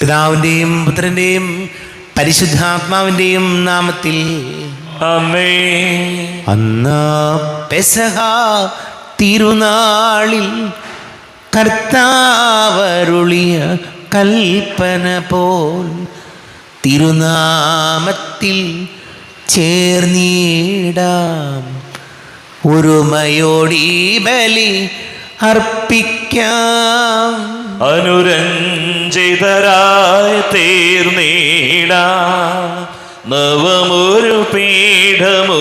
പിതാവിൻ്റെയും പുത്രൻ്റെയും പരിശുദ്ധാത്മാവിൻ്റെയും നാമത്തിൽ ആമേൻ. അന്ന് പെസഹ തിരുനാളിൽ കർത്താവരുളിയ കൽപ്പന പോൽ തിരുനാമത്തിൽ ചേർന്നിടാം. ഒരുമയോടി ബലി അർപ്പിക്കാം. അനുരഞ്ജിതരായി തീർന്നീടാം. നവമൊരു പീഠമൊരുക്കീടാം.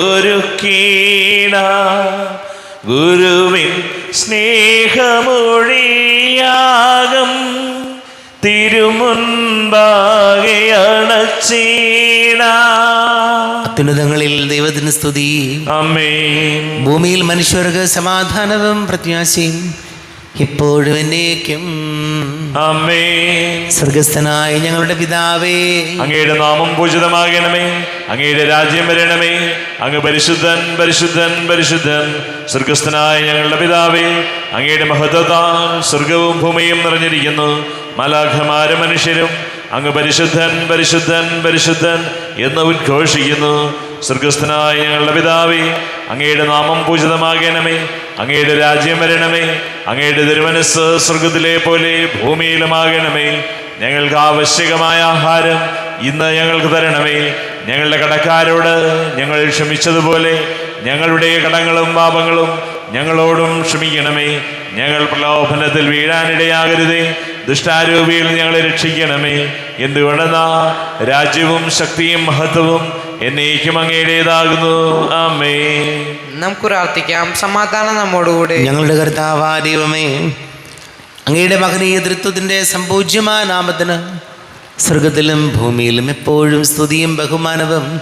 ഗുരുവിൻ സ്നേഹമൊഴിയാകം തിരുമുൻപാകെ അണച്ചീടാം. അത്യുന്നതങ്ങളിൽ ദൈവത്തിന് സ്തുതി. ആമേൻ. ഭൂമിയിൽ മനുഷ്യർക്ക് സമാധാനവും പ്രത്യാശയും ഇപ്പോഴും എന്നേക്കും. ആമേൻ. സ്വർഗസ്ഥനായ ഞങ്ങളുടെ പിതാവേ, അങ്ങയുടെ നാമം പൂജിതമാകണമേ. അങ്ങയുടെ രാജ്യം വരണമേ. അങ്ങ് പരിശുദ്ധൻ പരിശുദ്ധൻ പരിശുദ്ധൻ. സ്വർഗസ്ഥനായ ഞങ്ങളുടെ പിതാവേ, അങ്ങയുടെ മഹത്വത്താൽ സ്വർഗവും ഭൂമിയും നിറഞ്ഞിരിക്കുന്നു. മാലാഖമാരും മനുഷ്യരും അങ്ങ് പരിശുദ്ധൻ പരിശുദ്ധൻ പരിശുദ്ധൻ എന്ന് ഉദ്ഘോഷിക്കുന്നു. സ്വർഗസ്ഥനായ ഞങ്ങളുടെ പിതാവേ, അങ്ങയുടെ നാമം പൂജിതമാകണമേ. അങ്ങയുടെ രാജ്യം വരണമേ. അങ്ങയുടെ തിരുമനസ്സ് സ്വർഗത്തിലെ പോലെ ഭൂമിയിലുമാകണമേ. ഞങ്ങൾക്ക് ആവശ്യകമായ ആഹാരം ഇന്ന് ഞങ്ങൾക്ക് തരണമേ. ഞങ്ങളുടെ കടക്കാരോട് ഞങ്ങൾ ക്ഷമിച്ചതുപോലെ ഞങ്ങളുടെ കടങ്ങളും പാപങ്ങളും ഞങ്ങളോടും ക്ഷമിക്കണമേ. ഞങ്ങൾ പ്രലോഭനത്തിൽ വീഴാനിടയാകരുതേ. ദുഷ്ടാരൂപിയിൽ ഞങ്ങളെ രക്ഷിക്കണമേ. എന്തുകൊണ്ടെന്നാ രാജ്യവും ശക്തിയും മഹത്വവും എന്നേക്കും അങ്ങയുടേതാകുന്നു. ആമേൻ. നമുക്ക് പ്രാർത്ഥിക്കാം. സമാധാനം നമ്മോടുകൂടെ. ഞങ്ങളുടെ കർത്താവായ ദൈവമേ, അങ്ങയുടെ മഹനീയ തൃത്വത്തിൻ്റെ സംപൂജ്യമായ നാമത്തിന് സ്വർഗത്തിലും ഭൂമിയിലും എപ്പോഴും സ്തുതിയും ബഹുമാനവും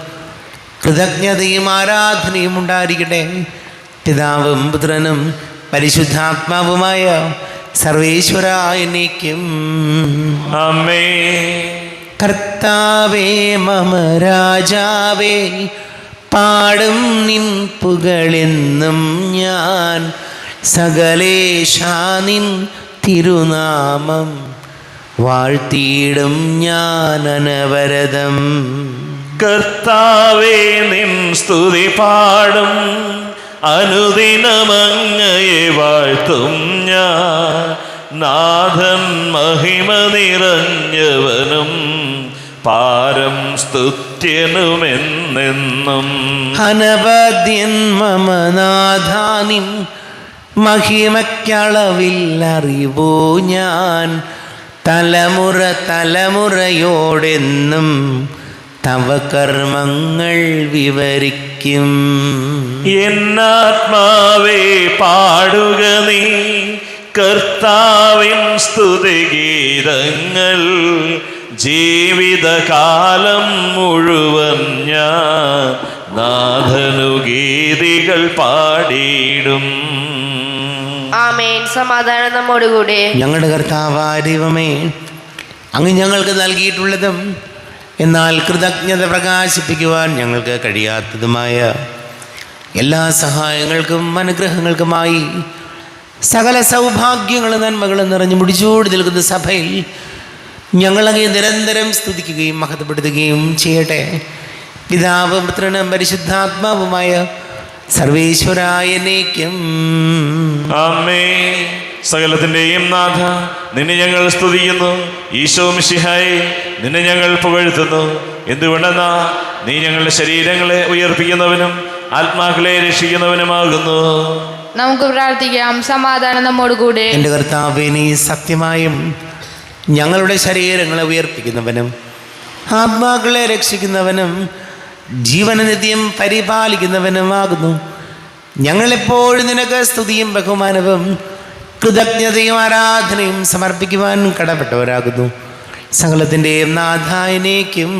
കൃതജ്ഞതയും ആരാധനയും ഉണ്ടായിരിക്കട്ടെ. പിതാവും പുത്രനും പരിശുദ്ധാത്മാവുമായ സർവേശ്വരായ എന്നേക്കും. ആമേൻ. കർത്താവേ മമ രാജാവേ, പാടും നിൻ പുകളെന്നും ഞാൻ. സകലേശാ നിൻ തിരുനാമം വാഴ്ത്തിയിടും ഞാൻ അനവരതം. കർത്താവേ നിൻ സ്തുതി പാടും. അനുദിനമങ്ങയെ വാഴ്ത്തും ഞാൻ. നാഥൻ മഹിമ നിറഞ്ഞവനും പാരം സ്തുത്യനുമെന്നെന്നും. അനവദ്യൻ മമ നാഥാനിൻ മഹിമയ്ക്കളവില്ലറിവോ ഞാൻ. തലമുറ തലമുറയോടെന്നും തവ കർമ്മങ്ങൾ വിവരിക്കും. എന്നാത്മാവേ പാടുക നീ കർത്താവിൻ സ്തുതിഗീതങ്ങൾ. ജീവിതകാലം മുഴുവൻ ഞാൻ നാഥനു ഗീതികൾ പാടിയിടും. ആമേൻ. സമാധാനം നമ്മോടുകൂടെ. ഞങ്ങളുടെ കർത്താവായ ദൈവമേ, അങ്ങ് ഞങ്ങൾക്ക് നൽകിയിട്ടുള്ളതും എന്നാൽ കൃതജ്ഞത പ്രകാശിപ്പിക്കുവാൻ ഞങ്ങൾക്ക് കഴിയാത്തതുമായ എല്ലാ സഹായങ്ങൾക്കും അനുഗ്രഹങ്ങൾക്കുമായി സകല സൗഭാഗ്യങ്ങളും നന്മകളും നിറഞ്ഞു മുടിച്ചോടി നിൽക്കുന്ന സഭയിൽ ഞങ്ങളങ്ങേ നിരന്തരം സ്തുതിക്കുകയും മഹത്വപ്പെടുത്തുകയും ചെയ്യട്ടെ. പിതാവും പുത്രനും പരിശുദ്ധാത്മാവുമായ സർവേശ്വരായ എന്നേക്കും. ആമേൻ. സകലത്തിൻ്റെയും നാഥ, നിന്നെ ഞങ്ങൾ സ്തുതിക്കുന്നു. ഈശോ മിശിഹായെ, നിന്നെ ഞങ്ങൾ പുകഴ്ത്തുന്നു. എന്തുകൊണ്ടെന്നാ നീ ഞങ്ങളുടെ ശരീരങ്ങളെ ഉയർപ്പിക്കുന്നവനും ആത്മാക്കളെ രക്ഷിക്കുന്നവനുമാകുന്നു. നമുക്ക് പ്രാർത്ഥിക്കാം. സമാധാനം നമ്മോടുകൂടെ. എൻ്റെ കർത്താവേ, നീ സത്യമായും ഞങ്ങളുടെ ശരീരങ്ങളെ ഉയർപ്പിക്കുന്നവനും ആത്മാക്കളെ രക്ഷിക്കുന്നവനും ജീവനനിത്യം പരിപാലിക്കുന്നവനുമാകുന്നു. ഞങ്ങളെപ്പോഴും നിനക്ക് സ്തുതിയും ബഹുമാനവും കൃതജ്ഞതയും ആരാധനയും സമർപ്പിക്കുവാൻ കടപ്പെട്ടവരാകുന്നു. സകലത്തിൻ്റെയും നാഥായനേക്കും.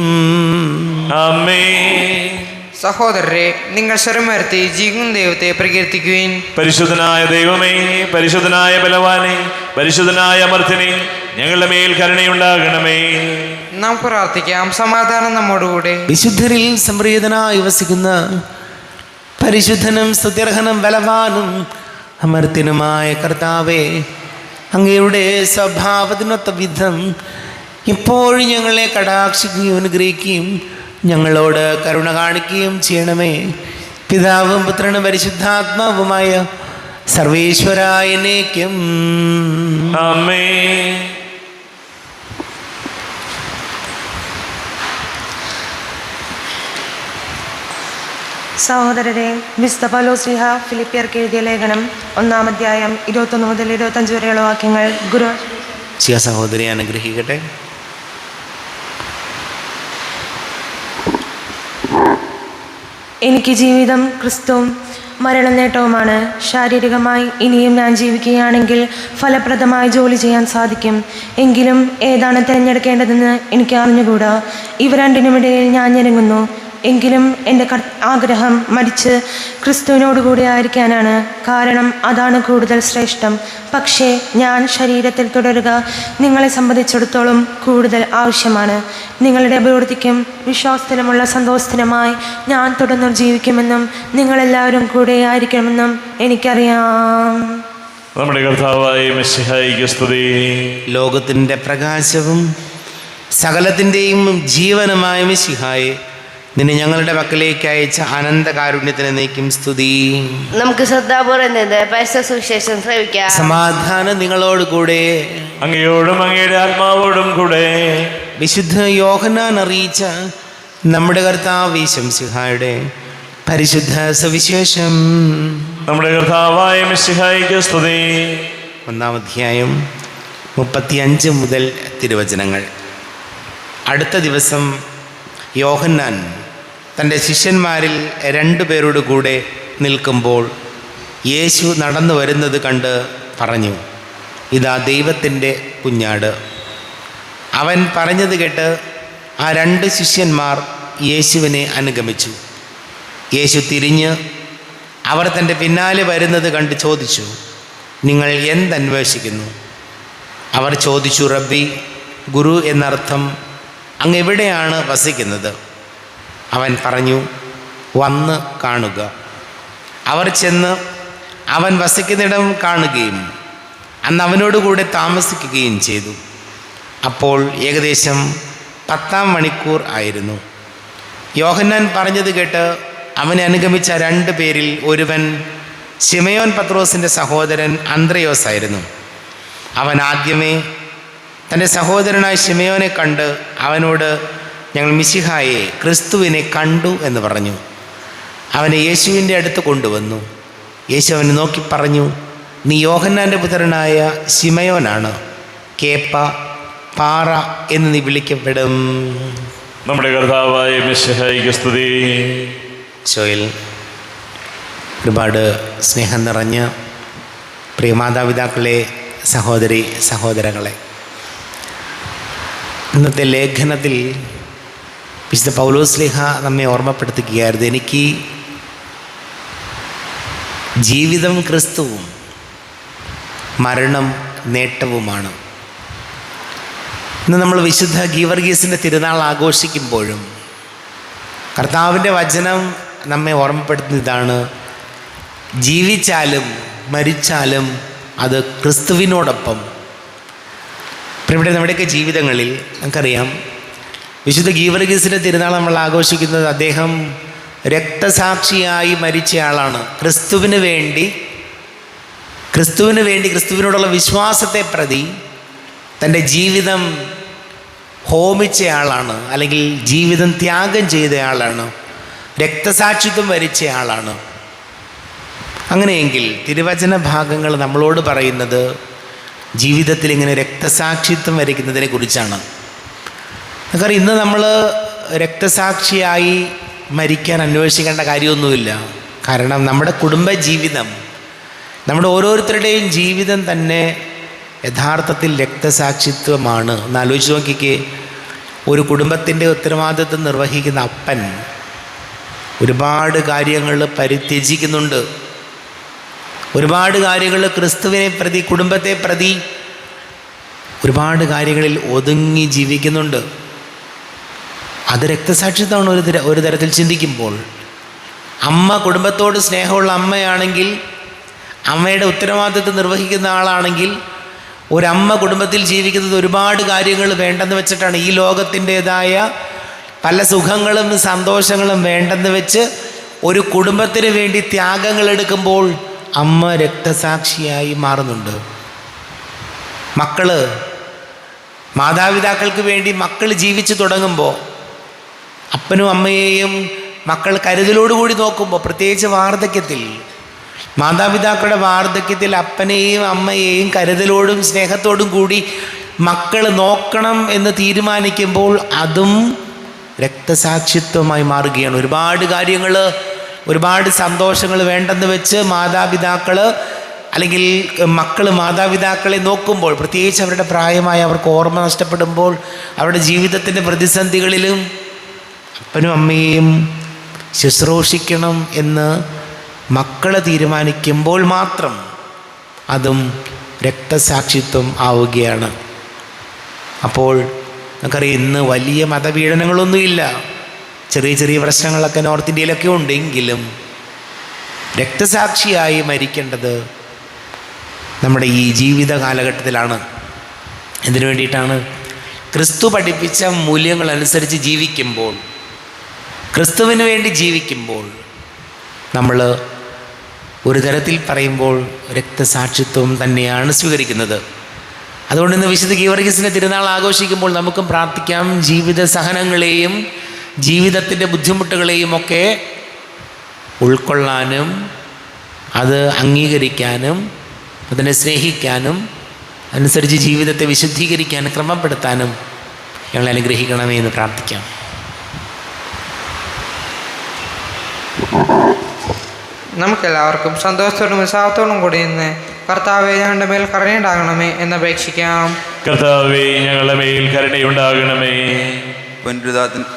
ആമേൻ. സഹോദരരെ, നിങ്ങൾ സ്വരമുയർത്തി ജീവിക്കുന്ന ദൈവത്തെ പ്രകീർത്തിക്കുവിൻ. പരിശുദ്ധനായ ദൈവമേ, പരിശുദ്ധനായ ബലവാനെ, പരിശുദ്ധനായ അമർത്തിനെ, ഞങ്ങളുടെ മേൽ കരുണയുണ്ടാകണമേ. നാം പ്രാർത്ഥിക്കാം. സമാധാനം നമ്മോടുകൂടെ. വിശുദ്ധരിൽ സംപ്രീതനായി വസിക്കുന്ന പരിശുദ്ധനും സ്തുത്യർഹനും ബലവാനും അമർത്തിനുമായ കർത്താവേ, അങ്ങയുടെ സ്വഭാവത്തിനൊത്ത വിധം ഇപ്പോഴും ഞങ്ങളെ കടാക്ഷിക്കുകയും അനുഗ്രഹിക്കുകയും ഞങ്ങളോട് കരുണ കാണിക്കുകയും ചെയ്യണമേ. പിതാവും പുത്രനും പരിശുദ്ധാത്മാവുമായ സർവേശ്വരായനേക്കും ആമേൻ. സഹോദരരെ, വിശുദ്ധ പൗലോസ്ലീഹ ഫിലിപ്പിയർക്ക് എഴുതിയ ലേഖനം 1-ാം അധ്യായം 21 മുതൽ 25 വരെയുള്ള വാക്യങ്ങൾ ഗുരു ചിയ സഹോദരി അനുഗ്രഹിക്കട്ടെ. എനിക്ക് ജീവിതം ക്രിസ്തുവും മരണം നേട്ടവുമാണ്. ശാരീരികമായി ഇനിയും ഞാൻ ജീവിക്കുകയാണെങ്കിൽ ഫലപ്രദമായി ജോലി ചെയ്യാൻ സാധിക്കും. എങ്കിലും ഏതാണ് തിരഞ്ഞെടുക്കേണ്ടതെന്ന് എനിക്ക് അറിഞ്ഞുകൂടാ. ഇവ രണ്ടിനുമിടയിൽ ഞാൻ ഞെരുങ്ങുന്നു. എങ്കിലും എൻ്റെ ആഗ്രഹം മരിച്ച് ക്രിസ്തുവിനോടുകൂടി ആയിരിക്കാനാണ്. കാരണം അതാണ് കൂടുതൽ ശ്രേഷ്ഠം. പക്ഷേ ഞാൻ ശരീരത്തിൽ തുടരുക നിങ്ങളെ സംബന്ധിച്ചിടത്തോളം കൂടുതൽ ആവശ്യമാണ്. നിങ്ങളുടെ അഭിവൃദ്ധിക്കും വിശ്വാസത്തിലുമുള്ള സന്തോഷത്തിനുമായി ഞാൻ തുടർന്ന് ജീവിക്കുമെന്നും നിങ്ങളെല്ലാവരും കൂടെ ആയിരിക്കുമെന്നും എനിക്കറിയാം. നമ്മുടെ കർത്താവായ മിശിഹായിക്ക് സ്തുതി. ലോകത്തിൻ്റെ പ്രകാശവും സകലത്തിൻ്റെയും ജീവനുമായ മിശിഹായെ, നിന്നെ ഞങ്ങളുടെ പക്കലേക്ക് അയച്ച അനന്തകാരുണ്യത്തിന് നീക്കും സ്തുതി. നമുക്ക് ശ്രദ്ധാപൂർവം നിന്ന് പരിശുദ്ധ സുവിശേഷം ശ്രവിക്കാം. സമാധാനം നിങ്ങളോട് കൂടെ. അങ്ങയോടും അങ്ങയുടെ ആത്മാവോടും കൂടെ. വിശുദ്ധ യോഹന്നാൻ അറിയിച്ച നമ്മുടെ കർത്താവ് മിശിഹായുടെ പരിശുദ്ധ സുവിശേഷം. നമ്മുടെ കർത്താവായ മിശിഹായിക്ക് സ്തുതി. 1-ാം അധ്യായം 35 മുതൽ തിരുവചനങ്ങൾ. അടുത്ത ദിവസം യോഹന്നാൻ തൻ്റെ ശിഷ്യന്മാരിൽ 2 പേരോട് കൂടെ നിൽക്കുമ്പോൾ യേശു നടന്നു വരുന്നത് കണ്ട് പറഞ്ഞു, ഇതാ ദൈവത്തിൻ്റെ കുഞ്ഞാട്. അവൻ പറഞ്ഞത് കേട്ട് ആ 2 ശിഷ്യന്മാർ യേശുവിനെ അനുഗമിച്ചു. യേശു തിരിഞ്ഞ് അവർ തൻ്റെ പിന്നാലെ വരുന്നത് കണ്ട് ചോദിച്ചു, നിങ്ങൾ എന്തന്വേഷിക്കുന്നു? അവർ ചോദിച്ചു, റബ്ബി, ഗുരു എന്നർത്ഥം, അങ്ങ് എവിടെയാണ് വസിക്കുന്നത്? അവൻ പറഞ്ഞു, വന്ന് കാണുക. അവർ ചെന്ന് അവൻ വസിക്കുന്നിടം കാണുകയും അന്ന് അവനോടുകൂടെ താമസിക്കുകയും ചെയ്തു. അപ്പോൾ ഏകദേശം 10-ാം മണിക്കൂർ ആയിരുന്നു. യോഹന്നാൻ പറഞ്ഞത് കേട്ട് അവനെ അനുഗമിച്ച 2 പേരിൽ ഒരുവൻ ശിമയോൻ പത്രോസിൻ്റെ സഹോദരൻ അന്ത്രയോസ് ആയിരുന്നു. അവൻ ആദ്യമേ തൻ്റെ സഹോദരനായ ശിമയോനെ കണ്ട് അവനോട്, ഞങ്ങൾ മിശിഹായെ, ക്രിസ്തുവിനെ കണ്ടു എന്ന് പറഞ്ഞു. അവനെ യേശുവിൻ്റെ അടുത്ത് കൊണ്ടുവന്നു. യേശു അവനെ നോക്കി പറഞ്ഞു, നീ യോഹന്നാൻ്റെ പുത്രനായ ശിമയോനാണ്. കേപ്പ, പാറ എന്ന് നീ വിളിക്കപ്പെടും. നമ്മുടെ കർത്താവായ മിശിഹായിക്ക് സ്തുതി. ഷോയിൽ ഒരുപാട് സ്നേഹം നിറഞ്ഞ പ്രിയ മാതാപിതാക്കളെ, സഹോദരി സഹോദരങ്ങളെ, ഇന്നത്തെ ലേഖനത്തിൽ വിശുദ്ധ പൗലോസ്ലീഹ നമ്മെ ഓർമ്മപ്പെടുത്തുകയായിരുന്നു, എനിക്ക് ജീവിതം ക്രിസ്തുവും മരണം നേട്ടവുമാണ്. ഇന്ന് നമ്മൾ വിശുദ്ധ ഗീവർഗീസിൻ്റെ തിരുനാൾ ആഘോഷിക്കുമ്പോഴും കർത്താവിൻ്റെ വചനം നമ്മെ ഓർമ്മപ്പെടുത്തുന്ന ഇതാണ്, ജീവിച്ചാലും മരിച്ചാലും അത് ക്രിസ്തുവിനോടൊപ്പം. ഇവിടെ നമ്മുടെയൊക്കെ ജീവിതങ്ങളിൽ നമുക്കറിയാം, വിശുദ്ധ ഗീവർഗീസിൻ്റെ തിരുനാൾ നമ്മൾ ആഘോഷിക്കുന്നത് അദ്ദേഹം രക്തസാക്ഷിയായി മരിച്ചയാളാണ്. ക്രിസ്തുവിന് വേണ്ടി ക്രിസ്തുവിനോടുള്ള വിശ്വാസത്തെ പ്രതി തൻ്റെ ജീവിതം ഹോമിച്ചയാളാണ്, അല്ലെങ്കിൽ ജീവിതം ത്യാഗം ചെയ്തയാളാണ്, രക്തസാക്ഷിത്വം വരിച്ചയാളാണ്. അങ്ങനെയെങ്കിൽ തിരുവചന ഭാഗങ്ങൾ നമ്മളോട് പറയുന്നത് ജീവിതത്തിൽ ഇങ്ങനെ രക്തസാക്ഷിത്വം വരിക്കുന്നതിനെ കുറിച്ചാണ്. കാരണം ഇന്ന് നമ്മൾ രക്തസാക്ഷിയായി മരിക്കാൻ അന്വേഷിക്കേണ്ട കാര്യമൊന്നുമില്ല. കാരണം നമ്മുടെ കുടുംബജീവിതം, നമ്മുടെ ഓരോരുത്തരുടെയും ജീവിതം തന്നെ യഥാർത്ഥത്തിൽ രക്തസാക്ഷിത്വമാണ്. ഒന്ന് ആലോചിച്ച് നോക്കിക്കേ, ഒരു കുടുംബത്തിൻ്റെ ഉത്തരവാദിത്വം നിർവഹിക്കുന്ന അപ്പൻ ഒരുപാട് കാര്യങ്ങൾ പരിത്യജിക്കുന്നുണ്ട്. ഒരുപാട് കാര്യങ്ങൾ ക്രിസ്തുവിനെ പ്രതി, കുടുംബത്തെ പ്രതി ഒരുപാട് കാര്യങ്ങളിൽ ഒതുങ്ങി ജീവിക്കുന്നുണ്ട്. അത് രക്തസാക്ഷിത്വമാണ് ഒരു തരത്തിൽ ചിന്തിക്കുമ്പോൾ. അമ്മ കുടുംബത്തോട് സ്നേഹമുള്ള അമ്മയാണെങ്കിൽ, അമ്മയുടെ ഉത്തരവാദിത്വം നിർവഹിക്കുന്ന ആളാണെങ്കിൽ, ഒരമ്മ കുടുംബത്തിൽ ജീവിക്കുന്നത് ഒരുപാട് കാര്യങ്ങൾ വേണ്ടെന്ന് വെച്ചിട്ടാണ്. ഈ ലോകത്തിൻ്റെതായ പല സുഖങ്ങളും സന്തോഷങ്ങളും വേണ്ടെന്ന് വെച്ച് ഒരു കുടുംബത്തിന് വേണ്ടി ത്യാഗങ്ങൾ എടുക്കുമ്പോൾ അമ്മ രക്തസാക്ഷിയായി മാറുന്നുണ്ട്. മാതാപിതാക്കൾക്ക് വേണ്ടി മക്കൾ ജീവിച്ചു തുടങ്ങുമ്പോൾ അപ്പനും അമ്മയെയും മക്കൾ കരുതലോടുകൂടി നോക്കുമ്പോൾ, പ്രത്യേകിച്ച് വാർദ്ധക്യത്തിൽ, മാതാപിതാക്കളുടെ വാർദ്ധക്യത്തിൽ അപ്പനെയും അമ്മയെയും കരുതലോടും സ്നേഹത്തോടും കൂടി മക്കൾ നോക്കണം എന്ന് തീരുമാനിക്കുമ്പോൾ അതും രക്തസാക്ഷിത്വമായി മാറുകയാണ്. ഒരുപാട് കാര്യങ്ങൾ, ഒരുപാട് സന്തോഷങ്ങൾ വേണ്ടെന്ന് വെച്ച് മാതാപിതാക്കൾ അല്ലെങ്കിൽ മക്കൾ മാതാപിതാക്കളെ നോക്കുമ്പോൾ, പ്രത്യേകിച്ച് അവരുടെ പ്രായമായ അവർക്ക് ഓർമ്മ നഷ്ടപ്പെടുമ്പോൾ, അവരുടെ ജീവിതത്തിൻ്റെ പ്രതിസന്ധികളിലും അപ്പനും അമ്മയെയും ശുശ്രൂഷിക്കണം എന്ന് മക്കൾ തീരുമാനിക്കുമ്പോൾ മാത്രം അതും രക്തസാക്ഷിത്വം ആവുകയാണ്. അപ്പോൾ നമുക്കറിയാം, ഇന്ന് വലിയ മതപീഡനങ്ങളൊന്നുമില്ല, ചെറിയ ചെറിയ പ്രശ്നങ്ങളൊക്കെ നോർത്ത് ഇന്ത്യയിലൊക്കെ ഉണ്ടെങ്കിലും രക്തസാക്ഷിയായി മരിക്കേണ്ടത് നമ്മുടെ ഈ ജീവിത കാലഘട്ടത്തിലാണ്. എന്തിനു വേണ്ടിയിട്ടാണ്? ക്രിസ്തു പഠിപ്പിച്ച മൂല്യങ്ങളനുസരിച്ച് ജീവിക്കുമ്പോൾ, ക്രിസ്തുവിന് വേണ്ടി ജീവിക്കുമ്പോൾ നമ്മൾ ഒരു തരത്തിൽ പറയുമ്പോൾ രക്തസാക്ഷിത്വം തന്നെയാണ് സ്വീകരിക്കുന്നത്. അതുകൊണ്ട് ഇന്ന് വിശുദ്ധ ഗീവർഗീസിൻ്റെ തിരുനാൾ ആഘോഷിക്കുമ്പോൾ നമുക്കും പ്രാർത്ഥിക്കാം, ജീവിത സഹനങ്ങളെയും ജീവിതത്തിൻ്റെ ബുദ്ധിമുട്ടുകളെയും ഒക്കെ ഉൾക്കൊള്ളാനും അത് അംഗീകരിക്കാനും അതിനെ സ്നേഹിക്കാനും അനുസരിച്ച് ജീവിതത്തെ വിശുദ്ധീകരിക്കാനും ക്രമപ്പെടുത്താനും ഞങ്ങളെ അനുഗ്രഹിക്കണമേ എന്ന് പ്രാർത്ഥിക്കാം. നമുക്കെല്ലാവർക്കും സന്തോഷത്തോടും ഉത്സാഹത്തോടും കൂടി ഇന്ന് കർത്താവെ ഞങ്ങളുടെ മേൽ കരുണയുണ്ടാകണമേ എന്നപേക്ഷിക്കാം. കർത്താവേ, ഞങ്ങളുടെ മേൽ കരുണയുണ്ടാകണമേ.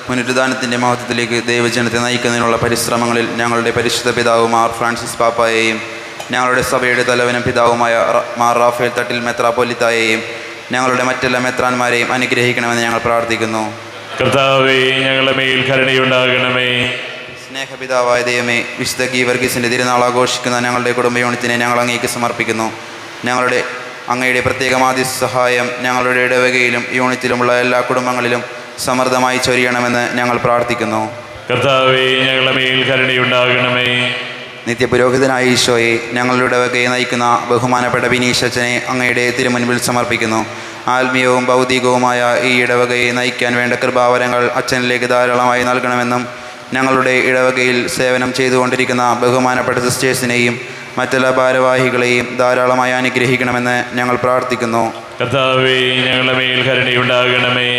പുനരുദ്ധാനത്തിൻ്റെ മഹത്വത്തിലേക്ക് ദൈവജനത്തെ നയിക്കുന്നതിനുള്ള പരിശ്രമങ്ങളിൽ ഞങ്ങളുടെ പരിശുദ്ധ പിതാവ് മാർ ഫ്രാൻസിസ് പാപ്പായെയും ഞങ്ങളുടെ സഭയുടെ തലവനും പിതാവുമായ മാർ റാഫേൽ തട്ടിൽ മെത്രാപ്പൊലിത്തായെയും ഞങ്ങളുടെ മറ്റെല്ലാ മെത്രാന്മാരെയും അനുഗ്രഹിക്കണമെന്ന് ഞങ്ങൾ പ്രാർത്ഥിക്കുന്നു. കർത്താവേ, ഞങ്ങളുടെ മേൽ കരുണയുണ്ടാകണമേ. സ്നേഹപിതാവായ ദൈവമേ, വിശുദ്ധ ഗീവർഗീസിൻ്റെ തിരുനാൾ ആഘോഷിക്കുന്ന ഞങ്ങളുടെ കുടുംബ യൂണിറ്റിനെ ഞങ്ങൾ അങ്ങേക്ക് സമർപ്പിക്കുന്നു. അങ്ങയുടെ പ്രത്യേകമാതി സഹായം ഞങ്ങളുടെ ഇടവകയിലും യൂണിറ്റിലുമുള്ള എല്ലാ കുടുംബങ്ങളിലും സമൃദ്ധമായി ചൊരിയണമെന്ന് ഞങ്ങൾ പ്രാർത്ഥിക്കുന്നു. കർത്താവേ, ഞങ്ങളുടെ മേൽ കരുണയുണ്ടാകണമേ. നിത്യപുരോഹിതനായ ഈശോയെ, ഞങ്ങളുടെ ഇടവകയെ നയിക്കുന്ന ബഹുമാനപ്പെട്ട ബിനീഷച്ചനെ അങ്ങയുടെ തിരുമുൻപിൽ സമർപ്പിക്കുന്നു. ആത്മീയവും ഭൗതികവുമായ ഈ ഇടവകയെ നയിക്കാൻ വേണ്ട കൃപാവരങ്ങൾ അച്ഛനിലേക്ക് ധാരാളമായി നൽകണമെന്നും ഞങ്ങളുടെ ഇടവകയിൽ സേവനം ചെയ്തുകൊണ്ടിരിക്കുന്ന ബഹുമാനപ്പെട്ട സിസ്റ്റേഴ്സിനെയും മറ്റെല്ലാ ഭാരവാഹികളെയും ധാരാളമായി അനുഗ്രഹിക്കണമെന്ന് ഞങ്ങൾ പ്രാർത്ഥിക്കുന്നു. കർത്താവേ, ഞങ്ങളുടെ മേൽ കരുണയുണ്ടാകണമേ.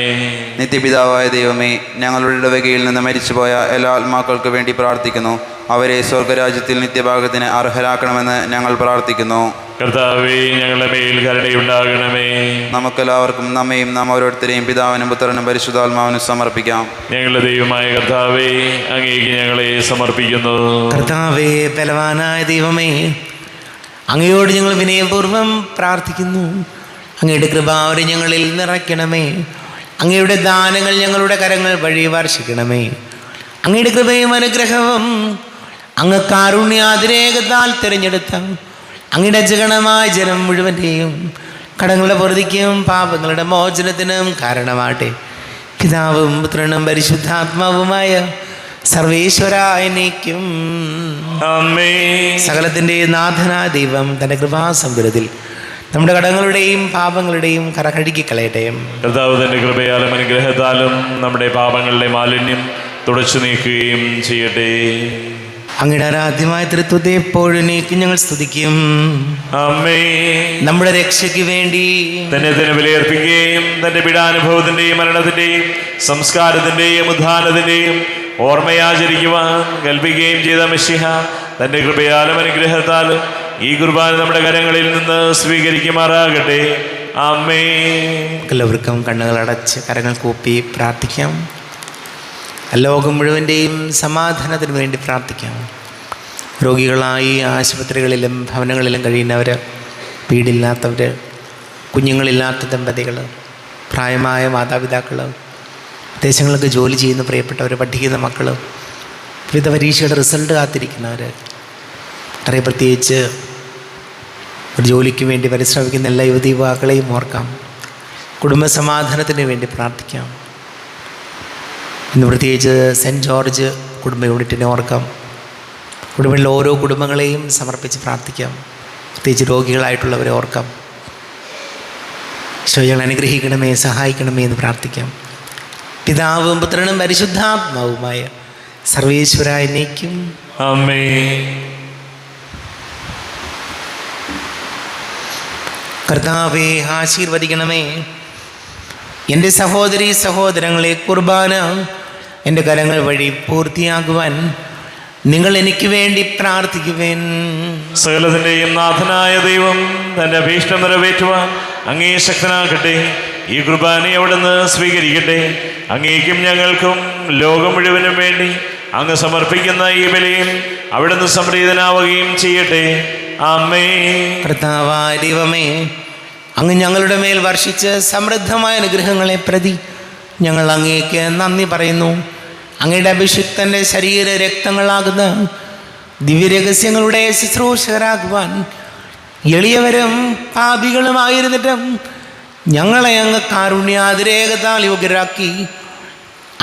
നിത്യപിതാവായ ദൈവമേ, ഞങ്ങളുടെ ഇടവകയിൽ നിന്ന് മരിച്ചുപോയ എല്ലാ ആത്മാക്കൾക്ക് വേണ്ടി പ്രാർത്ഥിക്കുന്നു. അവരെ സ്വർഗരാജ്യത്തിൽ നിത്യഭാഗത്തിന് അർഹരാക്കണമെന്ന് ഞങ്ങൾ പ്രാർത്ഥിക്കുന്നു. കർത്താവേ, ഞങ്ങളുടെ മേൽ കരുണയുണ്ടാകണമേ. നമുക്കെല്ലാവർക്കും നമ്മയും നാം ഓരോരുത്തരെയും പിതാവിനും പുത്രനും പരിശുദ്ധാത്മാവിനും സമർപ്പിക്കാം. ഞങ്ങളുടെ ദൈവമായ കർത്താവേ, അങ്ങേക്ക് ഞങ്ങളെ സമർപ്പിക്കുന്നു. കർത്താവേ, ബലവാനായ ദൈവമേ, അങ്ങയോട് ഞങ്ങൾ വിനയപൂർവ്വം പ്രാർത്ഥിക്കുന്നു. അങ്ങയുടെ കൃപാവരെ ഞങ്ങളിൽ നിറയ്ക്കണമേ. അങ്ങയുടെ ദാനങ്ങൾ ഞങ്ങളുടെ കരങ്ങൾ വഴി വർഷിക്കണമേ. അങ്ങയുടെ കൃപയും അനുഗ്രഹവും അങ്ങ് കാരുണ്യാതിരേകത്താൽ തിരഞ്ഞെടുത്ത അങ്ങയുടെ ജഗണമായ ജനം മുഴുവൻ്റെയും കടങ്ങളുടെ പൊറുതിക്കും പാപങ്ങളുടെ മോചനത്തിനും കാരണമാട്ടെ. പിതാവും പുത്രനും പരിശുദ്ധാത്മാവുമായ സർവേശ്വരായനേക്കും ആമേൻ. സകലത്തിൻ്റെ നാഥനായ ദൈവം തൻ്റെ കൃപാസമുദ്രത്തിൽ നമ്മുടെ കടങ്ങളുടെയും പാപങ്ങളുടെയും കറ കഴുകിക്കളയട്ടെ. കർത്താവ് തൻ്റെ കൃപയാലും അനുഗ്രഹത്താലും നമ്മുടെ പാപങ്ങളുടെ മാലിന്യം തുടച്ചു നീക്കുകയും ചെയ്യട്ടെ. അങ്ങയുടെ ആരാധ്യമായ തൃത്വത്തെ എപ്പോഴും ഞങ്ങൾ സ്തുതിക്കും. ആമേൻ. നമ്മുടെ രക്ഷയ്ക്ക് വേണ്ടി തന്നെ വിലയർപ്പിക്കുകയും തൻ്റെ പീഡാനുഭവത്തിൻ്റെയും മരണത്തിൻ്റെയും സംസ്കാരത്തിൻ്റെയും ഉദ്ധാനത്തിൻ്റെയും ഓർമ്മയാചരിക്കുവാൻ കൽപ്പിക്കുകയും ചെയ്ത മിശിഹ തൻ്റെ കൃപയാലും അനുഗ്രഹത്താലും ഈ കുർബാന നമ്മുടെ കരങ്ങളിൽ നിന്ന് സ്വീകരിക്കുമാറാകട്ടെ. ആമേൻ. എല്ലാവർക്കും കണ്ണുകൾ അടച്ച് കരങ്ങൾ കൂപ്പി പ്രാർത്ഥിക്കാം. ലോകം മുഴുവൻ്റെയും സമാധാനത്തിന് വേണ്ടി പ്രാർത്ഥിക്കാം. രോഗികളായി ആശുപത്രികളിലും ഭവനങ്ങളിലും കഴിയുന്നവർ, വീടില്ലാത്തവർ, കുഞ്ഞുങ്ങളില്ലാത്ത ദമ്പതികൾ, പ്രായമായ മാതാപിതാക്കൾ, വിദേശങ്ങൾക്ക് ജോലി ചെയ്യുന്ന പ്രിയപ്പെട്ടവർ, പഠിക്കുന്ന മക്കൾ, വിവിധ പരീക്ഷയുടെ റിസൾട്ട് കാത്തിരിക്കുന്നവർ, വളരെ പ്രത്യേകിച്ച് ഒരു ജോലിക്ക് വേണ്ടി പരിശ്രമിക്കുന്ന എല്ലാ യുവതി യുവാക്കളെയും ഓർക്കാം. കുടുംബസമാധാനത്തിന് വേണ്ടി പ്രാർത്ഥിക്കാം. ഇന്ന് പ്രത്യേകിച്ച് സെൻറ്റ് ജോർജ് കുടുംബ യൂണിറ്റിനെ ഓർക്കാം. കുടുംബങ്ങളിലെ ഓരോ കുടുംബങ്ങളെയും സമർപ്പിച്ച് പ്രാർത്ഥിക്കാം. പ്രത്യേകിച്ച് രോഗികളായിട്ടുള്ളവരെ ഓർക്കാം. ഈശോയെ അനുഗ്രഹിക്കണമേ, സഹായിക്കണമേ എന്ന് പ്രാർത്ഥിക്കാം. പിതാവും പുത്രനും പരിശുദ്ധാത്മാവുമായ സർവേശ്വരായ നീക്കും. ആമേൻ. കർത്താവേ ആശീർവദിക്കണമേ. എൻ്റെ സഹോദരീ സഹോദരങ്ങളെ, കുർബാന എൻ്റെ കരങ്ങൾ വഴി പൂർത്തിയാകുവാൻ നിങ്ങൾ എനിക്ക് വേണ്ടി പ്രാർത്ഥിക്കുവേൻ. സകലത്തിൻ്റെയും നാഥനായ ദൈവം തൻ്റെ അഭീഷ്ടം നിറവേറ്റുവാൻ അങ്ങേ ശക്തനാകട്ടെ. ഈ കുർബാനയെ അവിടുന്ന് സ്വീകരിക്കട്ടെ. അങ്ങേക്കും ഞങ്ങൾക്കും ലോകം മുഴുവനും വേണ്ടി അങ്ങ് സമർപ്പിക്കുന്ന ഈ ബലിയിൽ അവിടുന്ന് സംപ്രീതനാവുകയും ചെയ്യട്ടെ. ആമേൻ. കർത്താവായ ദൈവമേ, അങ്ങ് ഞങ്ങളുടെ മേൽ വർഷിച്ച് സമൃദ്ധമായ അനുഗ്രഹങ്ങളെ പ്രതി ഞങ്ങൾ അങ്ങേക്ക് നന്ദി പറയുന്നു. അങ്ങയുടെ അഭിഷിക്തൻ്റെ ശരീര രക്തങ്ങളാകുന്ന ദിവ്യരഹസ്യങ്ങളുടെ ശുശ്രൂഷകരാകുവാൻ എളിയവരും പാപികളുമായിരുന്നിട്ടും ഞങ്ങളെ അങ്ങ് കാരുണ്യാതിരേകത്താൽ യോഗ്യരാക്കി.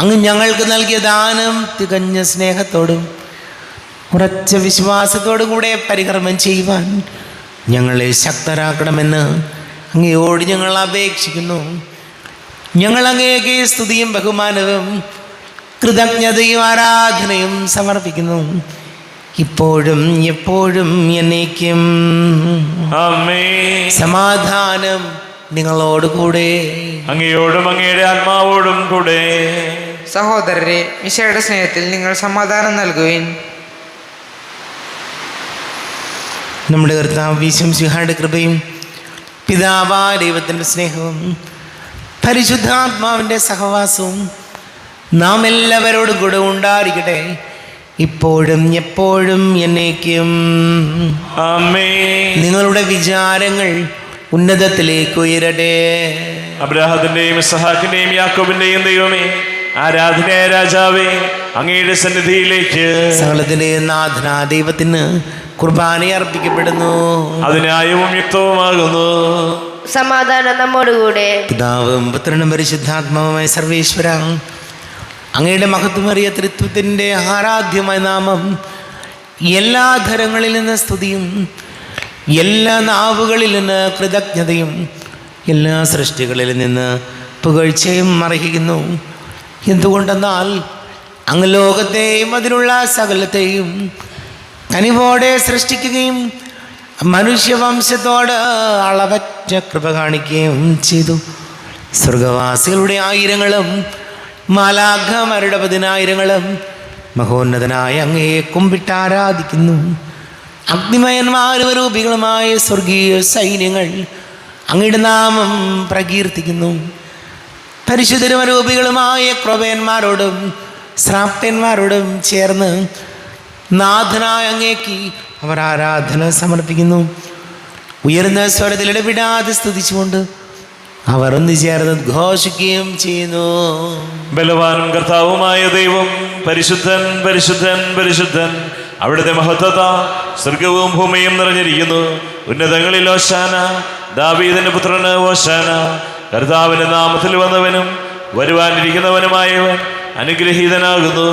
അങ്ങ് ഞങ്ങൾക്ക് നൽകിയ ദാനം തികഞ്ഞ സ്നേഹത്തോടും ഉറച്ച വിശ്വാസത്തോടും കൂടെ പരികർമ്മം ചെയ്യുവാൻ ഞങ്ങളെ ശക്തരാക്കണമെന്ന് അങ്ങയോട് ഞങ്ങൾ അപേക്ഷിക്കുന്നു. ഞങ്ങൾ അങ്ങേക്ക് സ്തുതിയും ബഹുമാനവും കൃതജ്ഞതയും ആരാധനയും സമർപ്പിക്കുന്നു, ഇപ്പോഴും എപ്പോഴും എന്നേക്കും. ആമേൻ. സമാധാനം നിങ്ങളോട് കൂടെ. അങ്ങയോടും അങ്ങയുടെ ആത്മാവോടും കൂടെ. സഹോദരരെ, മിശയുടെ സ്നേഹത്തിൽ നിങ്ങൾ സമാധാനം നൽകുവിൻ. നമ്മുടെ കർത്താവ് ഈശോമിശിഹായുടെ കൃപയും പിതാവായ ദൈവത്തിൻ്റെ സ്നേഹവും പരിശുദ്ധാത്മാവിൻ്റെ സഹവാസവും നാം എല്ലാവരോടും കൂടെ ഉണ്ടായിരിക്കട്ടെ, ഇപ്പോഴും എപ്പോഴും എന്നേക്കും. ആമേൻ. നിങ്ങളുടെ വിചാരങ്ങൾ ഉന്നതത്തിലേക്ക് ഉയരട്ടെ. അബ്രാഹത്തിന്റെയും ഇസ്ഹാക്കിന്റെയും യാക്കോബിന്റെയും ദൈവമേ, ആരാധനയായ രാജാവേ, അങ്ങയുടെ സന്നിധിയിലേക്ക് സകലത്തിലെ നാഥനാ ദൈവത്തിന് കുർബാന അർപ്പിക്കപ്പെടുന്നു. അത് ന്യായവും യുക്തവുമാകുന്നു. സമാധാനം നമ്മോടുകൂടെ. പിതാവും പുത്രനും പരിശുദ്ധാത്മാവുമായ സർവേശ്വര, അങ്ങയുടെ മഹത്വമേറിയ ത്രിത്വത്തിൻ്റെ ആരാധ്യമായ നാമം എല്ലാ ധരങ്ങളിൽ നിന്ന് സ്തുതിയും എല്ലാ നാവുകളിൽ നിന്ന് കൃതജ്ഞതയും എല്ലാ സൃഷ്ടികളിൽ നിന്ന് പുകഴ്ചയും അർഹിക്കുന്നു. എന്തുകൊണ്ടെന്നാൽ അങ്ങ് ലോകത്തെയും അതിനുള്ള സകലത്തെയും കനിവോടെ സൃഷ്ടിക്കുകയും മനുഷ്യവംശത്തോട് അളവറ്റ കൃപ കാണിക്കുകയും ചെയ്തു. സ്വർഗവാസികളുടെ ആയിരങ്ങളും മാലാഖമാരുടെ 10,000-ങ്ങളും മഹോന്നതനായ അങ്ങയെ കുമ്പിട്ട് ആരാധിക്കുന്നു. അഗ്നിമയന്മാരും രൂപികളുമായ സ്വർഗീയ സൈന്യങ്ങൾ അങ്ങയുടെ നാമം പ്രകീർത്തിക്കുന്നു. പരിശുദ്ധരും രൂപികളുമായ ക്രൊവേന്മാരോടും ശ്രാപ്തന്മാരോടും ചേർന്ന് നാഥനായ അങ്ങേക്ക് അവർ ആരാധന സമർപ്പിക്കുന്നു. ഉയർന്ന സ്വരത്തിൽ ഇടപെടാതെ സ്തുതിച്ചുകൊണ്ട് അവർ ഒന്ന് ചേർന്ന് ഘോഷിക്കുകയും ചെയ്യുന്നു. ബലവാനും കർത്താവുമായ ദൈവം പരിശുദ്ധൻ പരിശുദ്ധൻ പരിശുദ്ധൻ. അവിടുത്തെ മഹത്വത സ്വർഗവും ഭൂമിയും നിറഞ്ഞിരിക്കുന്നു. ഉന്നതങ്ങളിൽ ഓശാന. ദാവീദിന്റെ പുത്രന് ഓശാന. കർത്താവിന്റെ നാമത്തിൽ വന്നവനും വരുവാനിരിക്കുന്നവനുമായവൻ അനുഗ്രഹീതനാകുന്നു.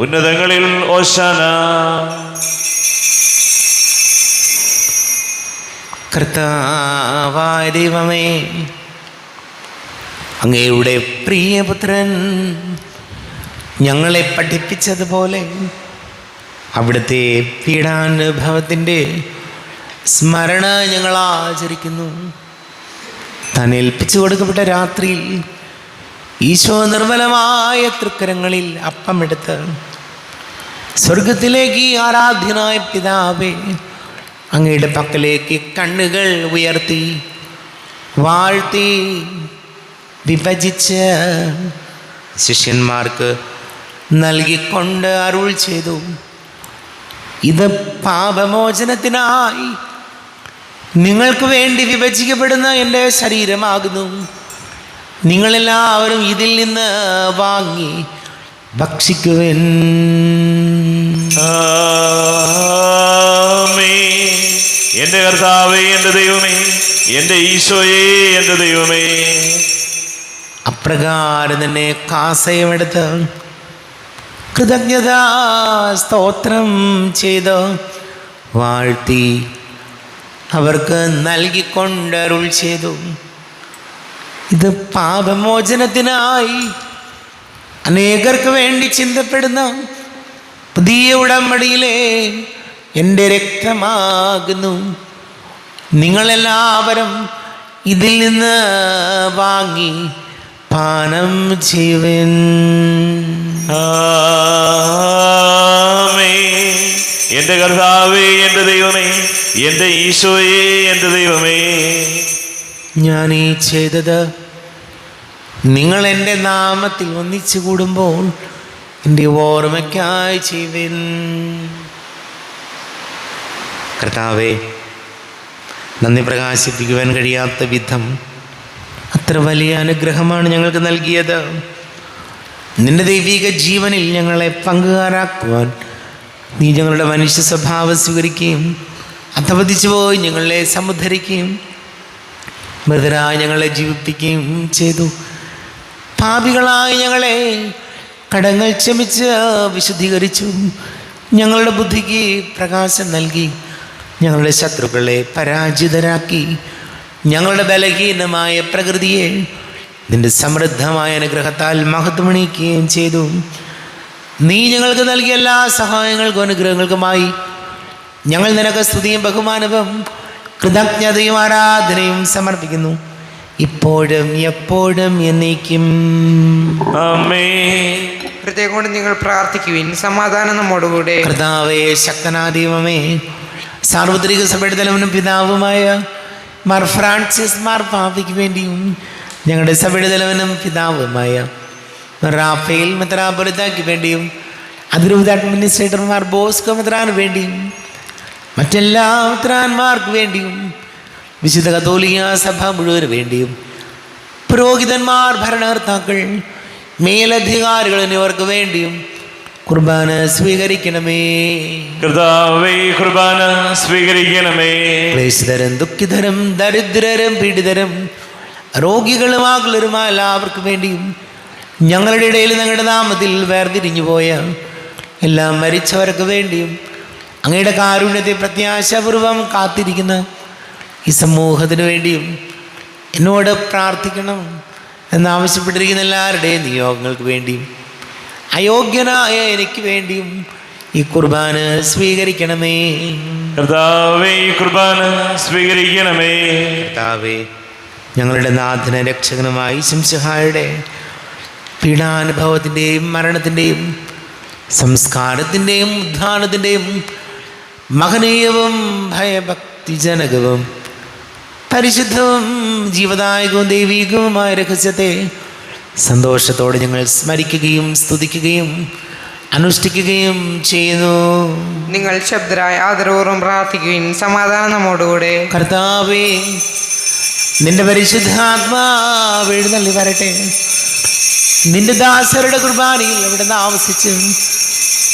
ഉന്നതങ്ങളിൽ ഓശാന. കർത്താവായ ദൈവമേ, അങ്ങയുടെ പ്രിയപുത്രൻ ഞങ്ങളെ പഠിപ്പിച്ചതുപോലെ അവിടുത്തെ പീഡാനുഭവത്തിൻ്റെ സ്മരണ ഞങ്ങൾ ആചരിക്കുന്നു. താൻ ഏൽപ്പിച്ചു കൊടുക്കപ്പെട്ട രാത്രിയിൽ ഈശോ നിർമ്മലമായ തൃക്കരങ്ങളിൽ അപ്പമെടുത്ത് സ്വർഗത്തിലേക്ക് ആരാധ്യനായ പിതാവേ അങ്ങയുടെ പക്കലേക്ക് കണ്ണുകൾ ഉയർത്തി വാഴ്ത്തി വിഭജിച്ച് ശിഷ്യന്മാർക്ക് നൽകിക്കൊണ്ട് അരുൾ ചെയ്തു, ഇത് പാപമോചനത്തിനായി നിങ്ങൾക്ക് വേണ്ടി വിഭജിക്കപ്പെടുന്ന എൻ്റെ ശരീരമാകുന്നു. നിങ്ങളെല്ലാവരും ഇതിൽ നിന്ന് വാങ്ങി ഭക്ഷിക്കുവിൻ. ആമേൻ. എൻ്റെ കർത്താവേ എൻ്റെ ദൈവമേ, എൻ്റെ ഈശോയേ എൻ്റെ ദൈവമേ. അപ്രകാരം തന്നെ കാസയുമെടുത്ത് കൃതജ്ഞതാ സ്തോത്രം ചെയ്ത് വാഴ്ത്തി അവർക്ക് നൽകിക്കൊണ്ടരുൾ ചെയ്തു. ഇത് പാപമോചനത്തിനായി അനേകർക്ക് വേണ്ടി ചിന്തപ്പെടുന്ന പുതിയ ഉടമ്പടിയിലെ എൻ്റെ രക്തമാകുന്നു. നിങ്ങളെല്ലാവരും ഇതിൽ നിന്ന് വാങ്ങി പാനം ചെയ്യുവിൻ. ആമേൻ. എൻ്റെ കർത്താവേ എൻ്റെ ദൈവമേ, എൻ്റെ ഈശോയേ എൻ്റെ ദൈവമേ. ഞാൻ ഈ ചെയ്തത് നിങ്ങൾ എൻ്റെ നാമത്തിൽ ഒന്നിച്ചു കൂടുമ്പോൾ എൻ്റെ ഓർമ്മയ്ക്കായി ചെയ്യുവിൻ. കർത്താവേ, നന്ദി പ്രകാശിപ്പിക്കുവാൻ കഴിയാത്ത വിധം അത്ര വലിയ അനുഗ്രഹമാണ് ഞങ്ങൾക്ക് നൽകിയത്. നിന്റെ ദൈവിക ജീവനിൽ ഞങ്ങളെ പങ്കുകാരാക്കുവാൻ നീ ഞങ്ങളുടെ മനുഷ്യ സ്വഭാവം സ്വീകരിക്കുകയും അധപതിച്ചു പോയി ഞങ്ങളെ സമുദ്ധരിക്കുകയും മൃതരായി ഞങ്ങളെ ജീവിപ്പിക്കുകയും ചെയ്തു. പാപികളായി ഞങ്ങളെ കടങ്ങൾ ക്ഷമിച്ച് വിശുദ്ധീകരിച്ചു. ഞങ്ങളുടെ ബുദ്ധിക്ക് പ്രകാശം നൽകി ഞങ്ങളുടെ ശത്രുക്കളെ പരാജിതരാക്കി. ഞങ്ങളുടെ ബലഹീനമായ പ്രകൃതിയെ നിന്റെ സമൃദ്ധമായ അനുഗ്രഹത്താൽ മഹത്വമണിയിക്കുകയും ചെയ്തു. നീ ഞങ്ങൾക്ക് നൽകിയ എല്ലാ സഹായങ്ങൾക്കും അനുഗ്രഹങ്ങൾക്കുമായി ഞങ്ങൾ നിനക്ക് സ്തുതിയും ബഹുമാനവും കൃതജ്ഞതയും ആരാധനയും സമർപ്പിക്കുന്നു, ഇപ്പോഴും എപ്പോഴും എന്നേക്കും. ആമേൻ. ഹൃദയം കൊണ്ട് നിങ്ങൾ പ്രാർത്ഥിക്കുവിൻ. സമാധാനം നമ്മോടുകൂടെ. കർത്താവേ, ശക്തനായ ദൈവമേ, സാർവത്രിക സഭയുടെ തലവനും പിതാവുമായ മാർ ഫ്രാൻസിസ് മാർ പാപ്പയ്ക്ക് വേണ്ടിയും ഞങ്ങളുടെ സഭയുടെ തലവനും പിതാവുമായ റാഫേൽ മെത്രാപ്പൊലീത്തായ്ക്ക് വേണ്ടിയും അതിരൂപത അഡ്മിനിസ്ട്രേറ്റർമാർ ബോസ്കോ മെത്രാന് വേണ്ടിയും മറ്റെല്ലാ മെത്രാന്മാർക്ക് വേണ്ടിയും വിശുദ്ധ കത്തോലിക്ക സഭ മുഴുവന് വേണ്ടിയും പുരോഹിതന്മാർ, ഭരണകർത്താക്കൾ, മേലധികാരികൾ എന്നിവർക്ക് വേണ്ടിയും കുർബാന സ്വീകരിക്കണമേ. കർത്താവേ, കുർബാന സ്വീകരിക്കണമേ. ക്ലേശിതരും ദുഃഖിതരും ദരിദ്രരും പീഡിതരും രോഗികളും ആകുലരുമായ എല്ലാവർക്കും വേണ്ടിയും ഞങ്ങളുടെ ഇടയിൽ ഞങ്ങളുടെ നാമത്തിൽ വേർതിരിഞ്ഞു പോയ എല്ലാ മരിച്ചവർക്ക് വേണ്ടിയും അങ്ങയുടെ കാരുണ്യത്തെ പ്രത്യാശാപൂർവം കാത്തിരിക്കുന്ന ഈ സമൂഹത്തിന് വേണ്ടിയും എന്നോട് പ്രാർത്ഥിക്കണം എന്നാവശ്യപ്പെട്ടിരിക്കുന്ന എല്ലാവരുടെയും നിയോഗങ്ങൾക്ക് വേണ്ടിയും അയോഗ്യനായ എനിക്ക് വേണ്ടിയും ഈ കുർബാന സ്വീകരിക്കണമേ. കർത്താവേ, കുർബാന സ്വീകരിക്കണമേ. കർത്താവേ, ഞങ്ങളുടെ നാഥന രക്ഷകനുമായി ശംശഹായുടെ പീഡാനുഭവത്തിൻ്റെയും മരണത്തിൻ്റെയും സംസ്കാരത്തിൻ്റെയും ഉദ്ധാനത്തിൻ്റെയും മഹനീയവും ഭയഭക്തിജനകവും പരിശുദ്ധവും ജീവദായകവും ദൈവികവുമായ രഹസ്യത്തെ സന്തോഷത്തോടെ ഞങ്ങൾ സ്മരിക്കുകയും സ്തുതിക്കുകയും അനുഷ്ഠിക്കുകയും ചെയ്യുന്നു. നിങ്ങൾ ശബ്ദരായ ആദരപൂർവ്വം പ്രാർത്ഥിക്കുവിൻ. സമാധാനം നമ്മോടുകൂടെ. കർത്താവേ, നിന്റെ പരിശുദ്ധാത്മാവ് എഴുന്നള്ളി വരട്ടെ. നിന്റെ ദാസരുടെ കുർബാനയിൽ അവിടെ നിന്ന് ആവസിച്ച്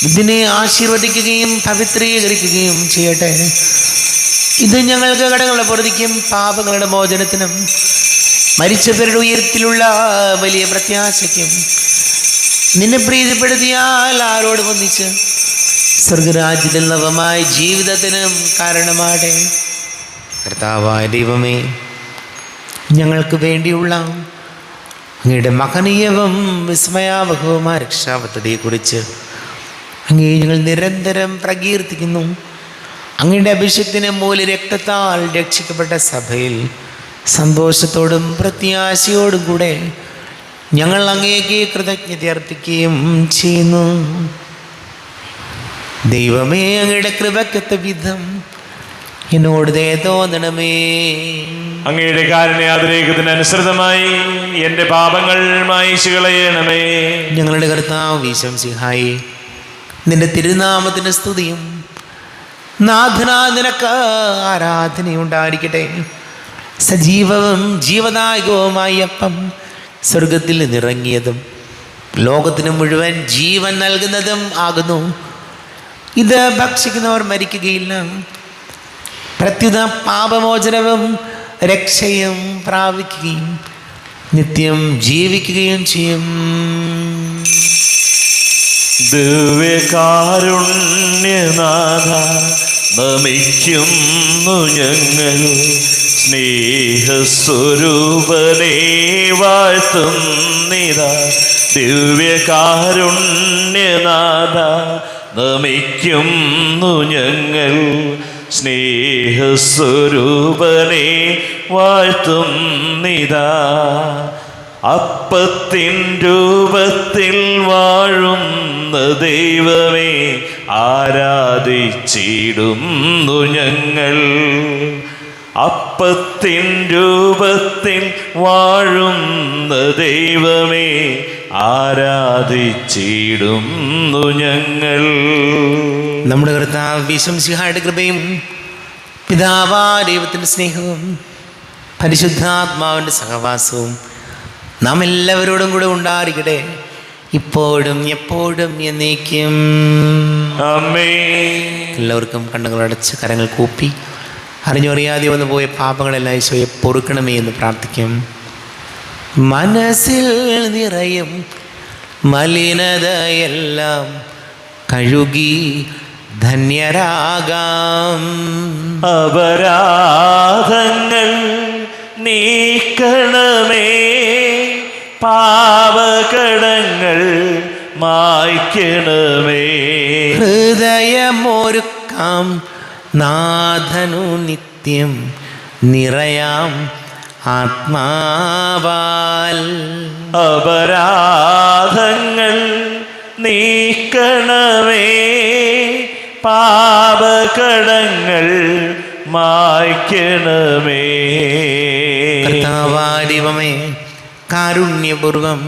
ഇതിനെ ആശീർവദിക്കുകയും പവിത്രീകരിക്കുകയും ചെയ്യട്ടെ. ഇത് ഞങ്ങൾക്ക് കടങ്ങളുടെ പൊറുതിക്കും പാപങ്ങളുടെ മോചനത്തിനും മരിച്ചവരുടെ ഉയരത്തിലുള്ള വലിയ പ്രത്യാശയ്ക്കും നിന്നെ പ്രീതിപ്പെടുത്തിയാൽ ആരോട് ഒന്നിച്ച് സ്വർഗരാജ്യത്തിൽ നവമായ ജീവിതത്തിനും കാരണമാടെ. കർത്താവായ ദൈവമേ, ഞങ്ങൾക്ക് വേണ്ടിയുള്ള അങ്ങയുടെ മഹനീയവും വിസ്മയാവഹവുമായ രക്ഷാപദ്ധതിയെക്കുറിച്ച് അങ്ങേ ഞങ്ങൾ നിരന്തരം പ്രകീർത്തിക്കുന്നു. അങ്ങയുടെ അഭിഷേകത്തിന് മൂല രക്തത്താൽ രക്ഷിക്കപ്പെട്ട സഭയിൽ സന്തോഷത്തോടും പ്രത്യാശയോടും കൂടെ ഞങ്ങൾ അങ്ങേക്ക് കൃതജ്ഞത അർപ്പിക്കുകയും ചെയ്യുന്നു. ദൈവമേ, അങ്ങയുടെ കൃപക്കത്ത വിധം എന്നോട് ദയ തോന്നണമേ. അങ്ങയുടെ കാരുണ്യാതിരേകത്തിനനുസൃതമായി എൻ്റെ പാപങ്ങൾ മായിച്ചു കളയണമേ. ഞങ്ങളുടെ കർത്താവ് ഈശോമിശിഹായേ, നിന്റെ തിരുനാമത്തിന് സ്തുതിയും നാഥനാ നിനക്ക് ആരാധനയുണ്ടായിരിക്കട്ടെ. സജീവവും ജീവദായകവുമായ അപ്പം സ്വർഗത്തിൽ നിന്നിറങ്ങിയതും ലോകത്തിന് മുഴുവൻ ജീവൻ നൽകുന്നതും ആകുന്നു. ഇത് ഭക്ഷിക്കുന്നവർ മരിക്കുകയില്ല, പ്രത്യുത പാപമോചനവും രക്ഷയും പ്രാപിക്കുകയും നിത്യം ജീവിക്കുകയും ചെയ്യും. ദിവ്യകാരുണ്യനാഥ നമിക്കുന്നു ഞങ്ങൾ, സ്നേഹസ്വരൂപനേ വാഴ്ത്തുന്നിതാ. ദിവ്യകാരുണ്യനാഥ നമിക്കുന്നു ഞങ്ങൾ, സ്നേഹസ്വരൂപനേ വാഴ്ത്തുന്നിതാ. അപ്പത്തിൻ രൂപത്തിൽ വാഴുന്ന ദൈവമേ ആരാധിച്ചിടുന്നു ഞങ്ങൾ. അപ്പത്തിൻ രൂപത്തിൽ വാഴുന്ന ദൈവമേ ആരാധിച്ചിടുന്നു ഞങ്ങൾ. നമ്മുടെ കർത്താവ് യേശുമിശിഹായുടെ കൃപയും പിതാവായ ദൈവത്തിൻ്റെ സ്നേഹവും പരിശുദ്ധാത്മാവിൻ്റെ സഹവാസവും നാം എല്ലാവരോടും കൂടെ ഉണ്ടായിരിക്കട്ടെ, ഇപ്പോഴും എപ്പോഴും എന്നേക്കും. ആമേൻ. എല്ലാവർക്കും കണ്ണുകളടച്ച് കരങ്ങൾ കൂപ്പി അറിഞ്ഞറിയാതെ വന്നു പോയ പാപങ്ങളെല്ലാം ഈശോയെ പൊറുക്കണമേ എന്ന് പ്രാർത്ഥിക്കും. മനസ്സിൽ നിറയും മലിനതയെല്ലാം കഴുകി ധന്യരാകാം. അപരാധങ്ങൾ നീക്കണമേ, പാപകടങ്ങൾ മായ്ക്കണമേ. ഹൃദയമൊരുക്കാം നാഥനു നിത്യം നിറയാം ആത്മാവാൽ. അപരാധങ്ങൾ നീക്കണമേ, പാപകടങ്ങൾ മായ്ക്കണമേ. കർത്താവായ ദൈവമേ, കാരുണ്യപൂർവം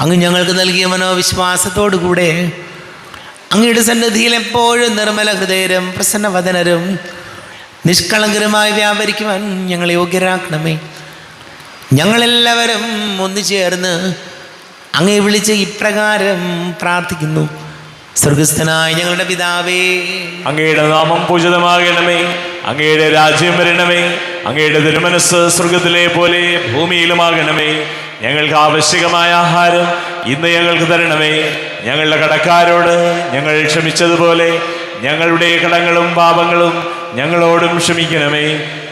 അങ്ങ് ഞങ്ങൾക്ക് നൽകിയ മനോവിശ്വാസത്തോടു കൂടെ അങ്ങയുടെ സന്നിധിയിൽ എപ്പോഴും നിർമ്മല ഹൃദയരും പ്രസന്നവദനരും നിഷ്കളങ്കരുമായി വ്യാപരിക്കുവാൻ ഞങ്ങളെ യോഗ്യരാക്കണമേ. ഞങ്ങളെല്ലാവരും ഒന്നു ചേർന്ന് അങ്ങയെ വിളിച്ച് ഇപ്രകാരം പ്രാർത്ഥിക്കുന്നു. സ്വർഗസ്ഥനായ ഞങ്ങളുടെ പിതാവേ, അങ്ങയുടെ നാമം പൂജിതമാകണമേ, അങ്ങയുടെ രാജ്യം വരണമേ, അങ്ങയുടെ തിരുമനസ് സ്വർഗത്തിലെ പോലെ ഭൂമിയിലുമാകണമേ. ഞങ്ങൾക്ക് ആവശ്യമായ ആഹാരം ഇന്ന് ഞങ്ങൾക്ക് തരണമേ. ഞങ്ങളുടെ കടക്കാരോട് ഞങ്ങൾ ക്ഷമിച്ചതുപോലെ ഞങ്ങളുടെ കടങ്ങളും പാപങ്ങളും ഞങ്ങളോടും ക്ഷമിക്കണമേ.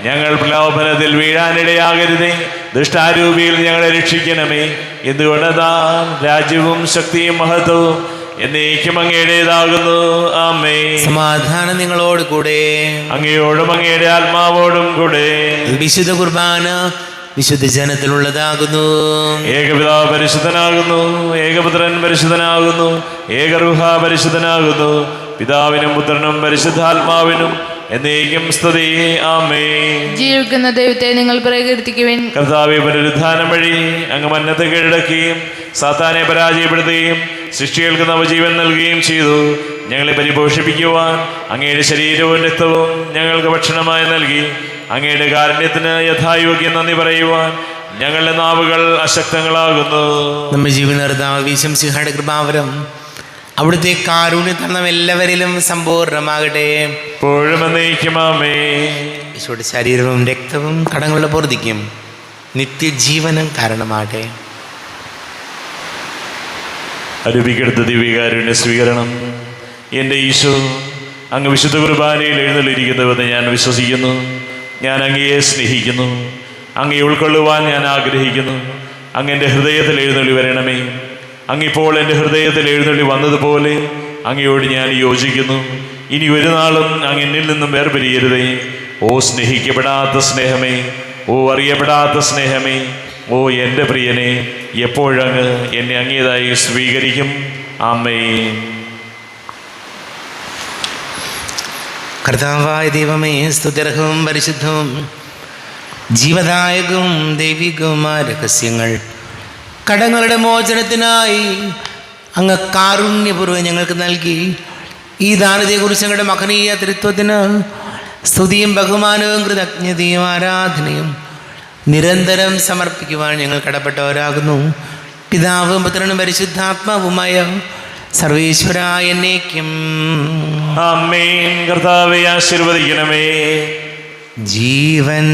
ഞങ്ങൾ പ്രലോഭനത്തിൽ വീഴാനിടയാകരുതേ, ദുഷ്ടാരൂപിയിൽ ഞങ്ങളെ രക്ഷിക്കണമേ. എന്തുകൊണ്ടെന്നാൽ രാജ്യവും ശക്തിയും മഹത്വവും എന്നേക്കും അങ്ങയുടേതാകുന്നു. ആമേൻ. സമാധാനം നിങ്ങളോട് കൂടെ, അങ്ങയോടും അങ്ങയുടെ ആത്മാവോടും കൂടെ. വിശുദ്ധ കുർബാന വിശുദ്ധ ജനത്തിലുള്ളതാകുന്നു. ഏകപിതാവ് പരിശുദ്ധനാകുന്നു, ഏകപുത്രൻ പരിശുദ്ധനാകുന്നു, ഏകറുഹ പരിശുദ്ധനാകുന്നു. പിതാവിനും പുത്രനും പരിശുദ്ധാത്മാവിനും എന്നേക്കും സ്തുതി. ആമേൻ. ജീവിക്കുന്ന ദൈവത്തെ നിങ്ങൾ പ്രകീർത്തിക്കുവിൻ. കർത്താവേ, പുനരുത്ഥാനം വഴി അങ്ങ് മന്നത്തെ കീഴടക്കുകയും സാത്താനെ പരാജയപ്പെടുത്തുകയും സൃഷ്ടികൾക്ക് നവജീവൻ നൽകുകയും ചെയ്തു. ഞങ്ങളെ പരിപോഷിപ്പിക്കുവാൻ അങ്ങയുടെ ശരീരവും രക്തവും ഞങ്ങൾക്ക് ഭക്ഷണമായി നൽകി. അങ്ങയുടെ കാരുണ്യത്തിന് യഥായോഗ്യം നന്ദി പറയുവാൻ ഞങ്ങളുടെ നാവുകൾ അശക്തങ്ങളാകുന്നു. നമ്മുടെ ജീവനർത്താവ് യേശുമിശിഹായുടെ കൃപാവരം അവിടുത്തെ കാരുണ്യത്താൽ നാം എല്ലാവരിലും സമ്പൂർണ്ണമാകട്ടെ. എപ്പോഴും എന്നേക്കും ആമേൻ. ഈശോയുടെ ശരീരവും രക്തവും കടങ്ങളുടെ പൊറുതിക്കും നിത്യജീവനം കാരണമാകട്ടെ. അരൂപിക്കെടുത്ത ദിവ്യകാരുണ്യ സ്വീകരണം. എൻ്റെ ഈശോ, അങ്ങ് വിശുദ്ധ കുർബാനയിൽ എഴുന്നള്ളിയിരിക്കുന്നുവെന്ന് ഞാൻ വിശ്വസിക്കുന്നു. ഞാൻ അങ്ങയെ സ്നേഹിക്കുന്നു. അങ്ങയെ ഉൾക്കൊള്ളുവാൻ ഞാൻ ആഗ്രഹിക്കുന്നു. അങ്ങ് എൻ്റെ ഹൃദയത്തിൽ എഴുന്നള്ളി വരണമേ. അങ്ങിപ്പോൾ എൻ്റെ ഹൃദയത്തിൽ എഴുന്നള്ളി വന്നതുപോലെ അങ്ങയോട് ഞാൻ യോജിക്കുന്നു. ഇനി ഒരു നാളും അങ്ങ് എന്നിൽ നിന്നും വേർപിരിയരുതേ. ഓ സ്നേഹിക്കപ്പെടാത്ത സ്നേഹമേ, ഓ അറിയപ്പെടാത്ത സ്നേഹമേ, ഓ എൻ്റെ പ്രിയനെ, എപ്പോഴങ്ങ് എന്നെ അങ്ങേതായി സ്വീകരിക്കും. ആമേൻ. കർത്താവായ ദൈവമേ, സ്തുത്യർഹവും പരിശുദ്ധവും ജീവദായകവും ദൈവികവുമായ രഹസ്യങ്ങൾ കടങ്ങളുടെ മോചനത്തിനായി അങ്ങ് കാരുണ്യപൂർവ്വം ഞങ്ങൾക്ക് നൽകി. ഈ ദാനത്തെക്കുറിച്ച് ഞങ്ങളുടെ മഹനീയ തൃത്വത്തിന് സ്തുതിയും ബഹുമാനവും കൃതജ്ഞതയും ആരാധനയും നിരന്തരം സമർപ്പിക്കുവാൻ ഞങ്ങൾ കടപ്പെട്ടവരാകുന്നു. പിതാവും പുത്രനും പരിശുദ്ധാത്മാവുമായ സർവീശ്വര എന്നേക്കും. ആമേൻ. കർത്താവെ ആശീർവദിക്കണമേ. ജീവൻ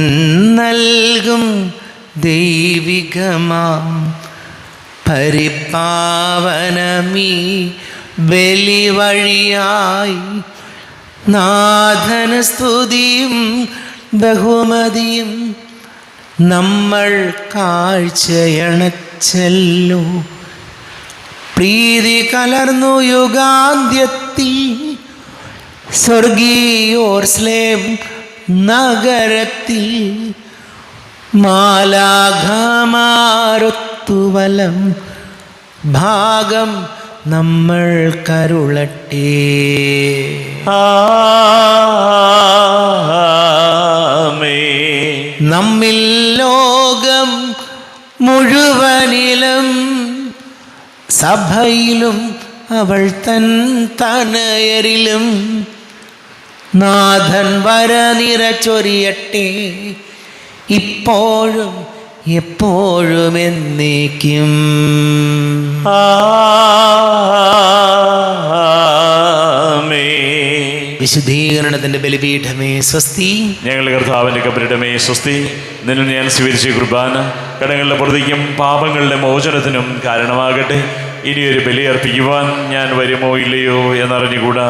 നൽകും ദൈവികമാം പരിപാവനമീ ബലി വഴിയായി നാഥന സ്തുതിയും ബഹുമതിയും നമ്മൾ കാഴ്ചയണച്ചല്ലോ. പ്രീതി കലർന്നു യുഗാന്ത്യത്തിൽ സ്വർഗീയോർസ്ലേം നഗരത്തിൽ മാലാഖമാരൊത്തുവലം ഭാഗം നമ്മൾ കരുളട്ടെ. ആമേൻ. നമ്മിൽ ലോകം മുഴുവനിലും സഭയിലും അവൾ തൻ തനയരിലും നാഥൻ വരനിര ചൊരിയട്ടെ, ഇപ്പോഴും എപ്പോഴും എന്നേക്കും. ആമേൻ. വിശുദ്ധീകരണത്തിന്റെ ബലിപീഠമേ സ്വസ്തി. ഞങ്ങളുടെ കർത്താവിൻ്റെ കബരിടമേ സ്വസ്തി. നിന്നിൽ ഞാൻ സ്വീകരിച്ച കുർബാന കടങ്ങളുടെ പ്രതിക്കും പാപങ്ങളുടെ മോചനത്തിനും കാരണമാകട്ടെ. ഇനിയൊരു ബലി അർപ്പിക്കുവാൻ ഞാൻ വരുമോ ഇല്ലയോ എന്നറിഞ്ഞുകൂടാ.